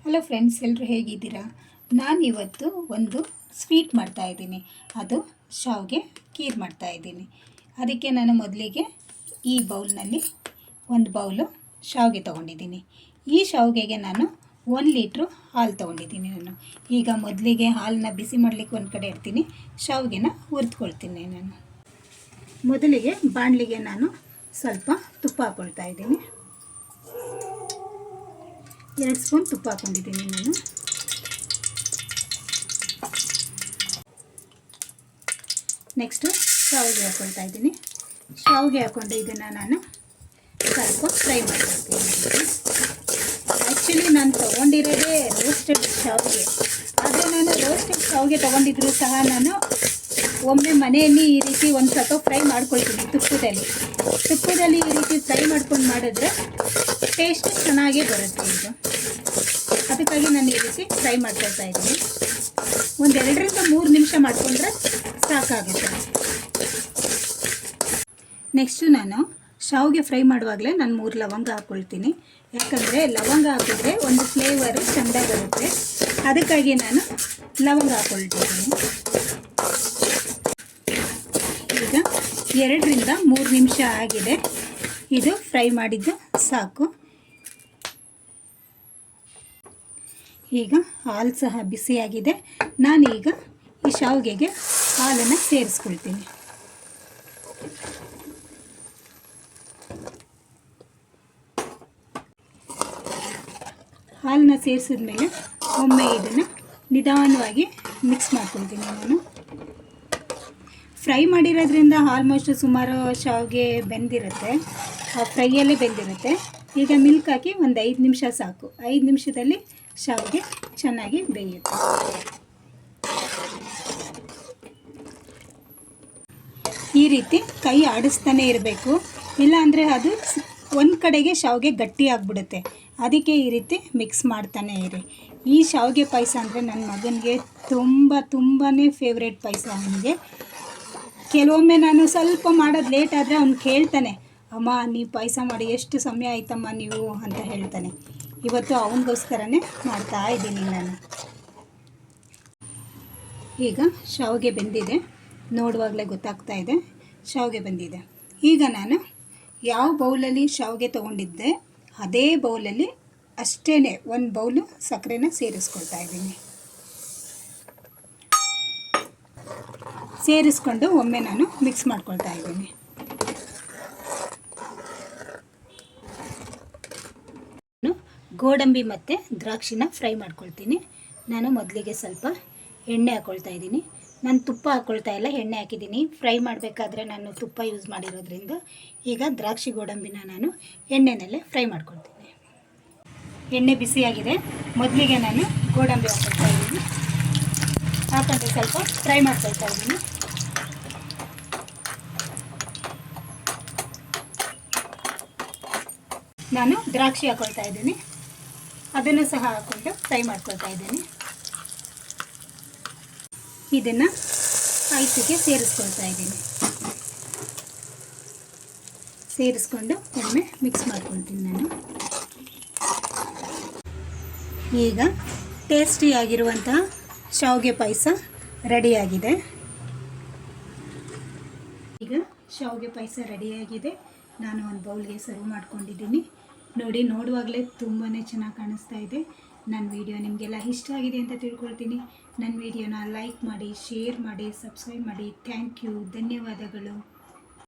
Hello friends, ಎಲ್ಲರೂ ಹೇಗಿದ್ದೀರಾ? ನಾನು ಇವತ್ತು ಒಂದು ಸ್ವೀಟ್ ಮಾಡ್ತಾಯಿದ್ದೀನಿ. ಅದು ಶಾವಿಗೆ ಖೀರ್ ಮಾಡ್ತಾಯಿದ್ದೀನಿ. ಅದಕ್ಕೆ ನಾನು ಮೊದಲಿಗೆ ಈ ಬೌಲ್ನಲ್ಲಿ ಒಂದು ಬೌಲು ಶಾವಿಗೆ ತೊಗೊಂಡಿದ್ದೀನಿ. ಈ ಶಾವಿಗೆಗೆ ನಾನು 1 ಲೀಟ್ರು ಹಾಲು ತೊಗೊಂಡಿದ್ದೀನಿ. ನಾನು ಈಗ ಮೊದಲಿಗೆ ಹಾಲನ್ನ ಬಿಸಿ ಮಾಡಲಿಕ್ಕೆ ಒಂದು ಕಡೆ ಇಡ್ತೀನಿ. ಶಾವಿಗೆನ ಹುರಿದ್ಕೊಳ್ತೀನಿ. ನಾನು ಮೊದಲಿಗೆ ಬಾಣಲಿಗೆ ನಾನು ಸ್ವಲ್ಪ ತುಪ್ಪ ಹಾಕ್ಕೊಳ್ತಾ ಇದ್ದೀನಿ. 2 ಸ್ಪೂನ್ ತುಪ್ಪ ಹಾಕ್ಕೊಂಡಿದ್ದೀನಿ. ನಾನು ನೆಕ್ಸ್ಟು ಶಾವಿಗೆ ಹಾಕ್ಕೊಳ್ತಾ ಇದ್ದೀನಿ. ಶಾವಿಗೆ ಹಾಕ್ಕೊಂಡು ಇದನ್ನು ನಾನು ಸ್ವಲ್ಪ ಫ್ರೈ ಮಾಡ್ಕೊಳ್ತೀನಿ. ಆ್ಯಕ್ಚುಲಿ ನಾನು ತೊಗೊಂಡಿರೋದೇ ರೋಸ್ಟೆಡ್ ಶಾವಿಗೆ. ಆದರೆ ನಾನು ರೋಸ್ಟೆಡ್ ಶಾವಿಗೆ ತೊಗೊಂಡಿದ್ರು ಸಹ ನಾನು ಒಮ್ಮೆ ಮನೆಯಲ್ಲಿ ಈ ರೀತಿ ಒಂದು ಸ್ವಲ್ಪ ಫ್ರೈ ಮಾಡ್ಕೊಳ್ತೀನಿ. ತುಪ್ಪದಲ್ಲಿ ಈ ರೀತಿ ಫ್ರೈ ಮಾಡ್ಕೊಂಡು ಮಾಡಿದ್ರೆ ಟೇಸ್ಟ್ ಚೆನ್ನಾಗೇ ಬರುತ್ತೆ. ಇದು ಅದಕ್ಕಾಗಿ ನಾನು ಈ ರೀತಿ ಫ್ರೈ ಮಾಡ್ಕೊಳ್ತಾ ಇದ್ದೀನಿ. ಒಂದು 2ರಿಂದ 3 ನಿಮಿಷ ಮಾಡಿಕೊಂಡ್ರೆ ಸಾಕಾಗುತ್ತೆ. ನೆಕ್ಸ್ಟು ನಾನು ಶಾವಿಗೆ ಫ್ರೈ ಮಾಡುವಾಗಲೇ ನಾನು 3 ಲವಂಗ ಹಾಕ್ಕೊಳ್ತೀನಿ. ಯಾಕಂದರೆ ಲವಂಗ ಹಾಕಿದ್ರೆ ಒಂದು ಫ್ಲೇವರು ಚೆಂದ ಬರುತ್ತೆ. ಅದಕ್ಕಾಗಿ ನಾನು ಲವಂಗ ಹಾಕ್ಕೊಳ್ತಿದ್ದೀನಿ. ಈಗ 2ರಿಂದ 3 ನಿಮಿಷ ಆಗಿದೆ. ಇದು ಫ್ರೈ ಮಾಡಿದ್ದು ಸಾಕು. ಈಗ ಹಾಲು ಸಹ ಬಿಸಿಯಾಗಿದೆ. ನಾನೀಗ ಈ ಶಾವಿಗೆಗೆ ಹಾಲನ್ನು ಸೇರಿಸ್ಕೊಳ್ತೀನಿ. ಹಾಲನ್ನ ಸೇರಿಸಿದ ಮೇಲೆ ಒಮ್ಮೆ ಇದನ್ನು ನಿಧಾನವಾಗಿ ಮಿಕ್ಸ್ ಮಾಡ್ಕೊಳ್ತೀನಿ. ನಾನು ಫ್ರೈ ಮಾಡಿರೋದ್ರಿಂದ ಆಲ್ಮೋಸ್ಟ್ ಸುಮಾರು ಶಾವಿಗೆ ಬೆಂದಿರುತ್ತೆ, ಫ್ರೈಯಲ್ಲೇ ಬೆಂದಿರುತ್ತೆ. ಈಗ ಮಿಲ್ಕ್ ಹಾಕಿ ಒಂದು 5 ನಿಮಿಷ ಸಾಕು. 5 ನಿಮಿಷದಲ್ಲಿ ಶಾವಿಗೆ ಚೆನ್ನಾಗಿ ಬೇಯುತ್ತೆ. ಈ ರೀತಿ ಕೈ ಆಡಿಸ್ತಾನೆ ಇರಬೇಕು, ಇಲ್ಲಾಂದರೆ ಅದು ಒಂದು ಕಡೆಗೆ ಶಾವಿಗೆ ಗಟ್ಟಿ ಆಗಿಬಿಡುತ್ತೆ. ಅದಕ್ಕೆ ಈ ರೀತಿ ಮಿಕ್ಸ್ ಮಾಡ್ತಾನೆ ಇರಿ. ಈ ಶಾವಿಗೆ ಪಾಯಸ ಅಂದರೆ ನನ್ನ ಮಗನಿಗೆ ತುಂಬಾ ಫೇವ್ರೇಟ್ ಪಾಯಸ. ಅವನಿಗೆ ಕೆಲವೊಮ್ಮೆ ನಾನು ಸ್ವಲ್ಪ ಮಾಡೋದು ಲೇಟ್ ಆದರೆ ಅವ್ನು ಕೇಳ್ತಾನೆ, ಅಮ್ಮ ನೀವು ಪಾಯಸ ಮಾಡಿ ಎಷ್ಟು ಸಮಯ ಆಯ್ತಮ್ಮ ನೀವು ಅಂತ ಹೇಳ್ತಾನೆ. ಇವತ್ತು ಅವನಿಗೋಸ್ಕರನೇ ಮಾಡ್ತಾ ಇದ್ದೀನಿ ನಾನು. ಈಗ ಶಾವಿಗೆ ಬೆಂದಿದೆ, ನೋಡುವಾಗಲೇ ಗೊತ್ತಾಗ್ತಾ ಇದೆ ಶಾವಿಗೆ ಬೆಂದಿದೆ. ಈಗ ನಾನು ಯಾವ ಬೌಲಲ್ಲಿ ಶಾವಿಗೆ ತೊಗೊಂಡಿದ್ದೆ ಅದೇ ಬೌಲಲ್ಲಿ ಅಷ್ಟೇ 1 ಬೌಲು ಸಕ್ಕರೆನ ಸೇರಿಸ್ಕೊಳ್ತಾ ಇದ್ದೀನಿ. ಸೇರಿಸ್ಕೊಂಡು ಒಮ್ಮೆ ನಾನು ಮಿಕ್ಸ್ ಮಾಡ್ಕೊಳ್ತಾ ಇದ್ದೀನಿ. ನಾನು ಗೋಡಂಬಿ ಮತ್ತು ದ್ರಾಕ್ಷಿನ ಫ್ರೈ ಮಾಡ್ಕೊಳ್ತೀನಿ. ನಾನು ಮೊದಲಿಗೆ ಸ್ವಲ್ಪ ಎಣ್ಣೆ ಹಾಕ್ಕೊಳ್ತಾ ಇದ್ದೀನಿ. ನಾನು ತುಪ್ಪ ಹಾಕ್ಕೊಳ್ತಾ ಇಲ್ಲ, ಎಣ್ಣೆ ಹಾಕಿದ್ದೀನಿ. ಫ್ರೈ ಮಾಡಬೇಕಾದ್ರೆ ನಾನು ತುಪ್ಪ ಯೂಸ್ ಮಾಡಿರೋದ್ರಿಂದ ಈಗ ದ್ರಾಕ್ಷಿ ಗೋಡಂಬಿನ ನಾನು ಎಣ್ಣೆನಲ್ಲೇ ಫ್ರೈ ಮಾಡ್ಕೊಳ್ತೀನಿ. ಎಣ್ಣೆ ಬಿಸಿಯಾಗಿದೆ. ಮೊದಲಿಗೆ ನಾನು ಗೋಡಂಬಿ ಹಾಕ್ಕೊಳ್ತಾ ಇದ್ದೀನಿ. ಹಾಕೊಂಡು ಸ್ವಲ್ಪ ಫ್ರೈ ಮಾಡ್ಕೊಳ್ತಾ ಇದ್ದೀನಿ. ನಾನು ದ್ರಾಕ್ಷಿ ಹಾಕ್ಕೊಳ್ತಾ ಇದ್ದೀನಿ. ಅದನ್ನು ಸಹ ಹಾಕ್ಕೊಂಡು ಫ್ರೈ ಮಾಡ್ಕೊಳ್ತಾ ಇದ್ದೀನಿ. ಇದನ್ನು ಐಸಿಗೆ ಸೇರಿಸ್ಕೊಳ್ತಾ ಇದ್ದೀನಿ. ಸೇರಿಸ್ಕೊಂಡು ಒಮ್ಮೆ ಮಿಕ್ಸ್ ಮಾಡ್ಕೊಳ್ತೀನಿ ನಾನು. ಈಗ ಟೇಸ್ಟಿಯಾಗಿರುವಂತಹ ಶಾವಿಗೆ ಪಾಯಸ ರೆಡಿಯಾಗಿದೆ. ಈಗ ಶಾವಿಗೆ ಪಾಯಸ ರೆಡಿಯಾಗಿದೆ. ನಾನು ಒಂದು ಬೌಲ್ಗೆ ಸರ್ವ್ ಮಾಡ್ಕೊಂಡಿದ್ದೀನಿ. ನೋಡಿ, ನೋಡುವಾಗಲೇ ತುಂಬಾ ಚೆನ್ನಾಗಿ ಕಾಣಿಸ್ತಾ ಇದೆ. ನನ್ನ ವಿಡಿಯೋ ನಿಮಗೆಲ್ಲ ಇಷ್ಟ ಆಗಿದೆ ಅಂತ ತಿಳ್ಕೊಳ್ತೀನಿ. ನನ್ನ ವಿಡಿಯೋನ ಲೈಕ್ ಮಾಡಿ, ಶೇರ್ ಮಾಡಿ, ಸಬ್ಸ್ಕ್ರೈಬ್ ಮಾಡಿ. ಥ್ಯಾಂಕ್ ಯು, ಧನ್ಯವಾದಗಳು.